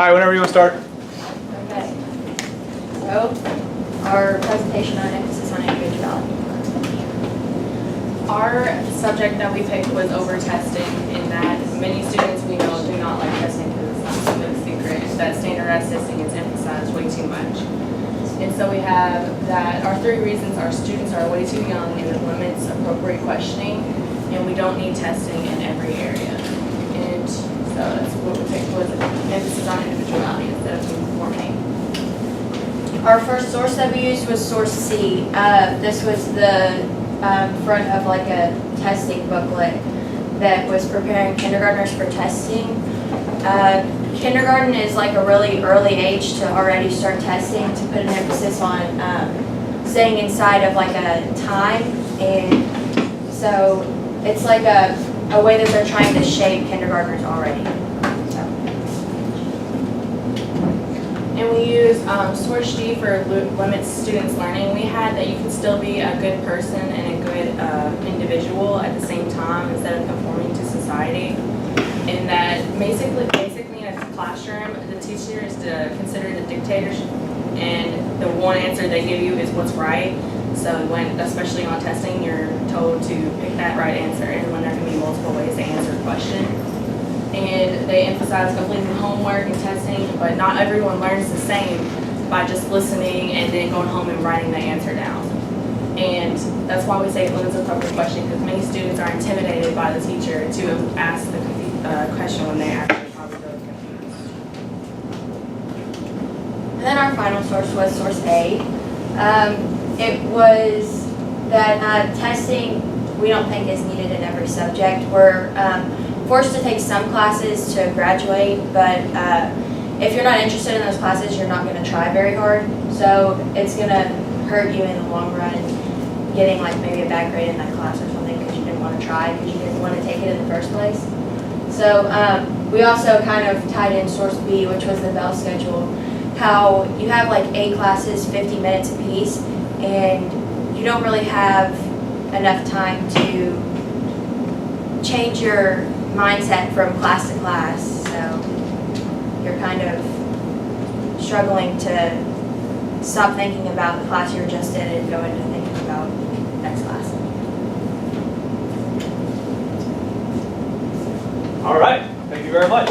right, whenever you want to start. Okay. So, our presentation on emphasis on individuality. Our subject that we picked was over-testing, in that many students we know do not like testing because it's not no secret that standardized testing is emphasized way too much. And so we have that our 3 reasons are students are way too young and it limits appropriate questioning, and we don't need testing in every area. And so that's what we picked was emphasis on individuality instead of conformity. Our first source that we used was source C. This was the front of like a testing booklet that was preparing kindergartners for testing. Kindergarten is like a really early age to already start testing, to put an emphasis on staying inside of like a time, and so it's like a way that they're trying to shape kindergartners already. So. And we use source G for limits students' learning. We had that you can still be a good person and a good individual at the same time instead of conforming to society. And that basically in a classroom, the teacher is considered the dictator, and the one answer they give you is what's right. So when, especially on testing, you're told to pick that right answer, and when there can be multiple ways to answer a question. And they emphasize completing homework and testing, but not everyone learns the same by just listening and then going home and writing the answer down. And that's why we say it limits appropriate question, because many students are intimidated by the teacher to ask the question when they actually probably really confused. And then our final source was source A. It was that testing we don't think is needed in every subject. We're forced to take some classes to graduate, but if you're not interested in those classes, you're not going to try very hard. So it's going to hurt you in the long run getting like maybe a bad grade in that class or something because you didn't want to try, because you didn't want to take it in the first place. So we also kind of tied in source B, which was the bell schedule, how you have like 8 classes, 50 minutes apiece, and you don't really have enough time to change your mindset from class to class. So you're kind of struggling to stop thinking about the class you were just in and go into thinking about next class. All right, thank you very much.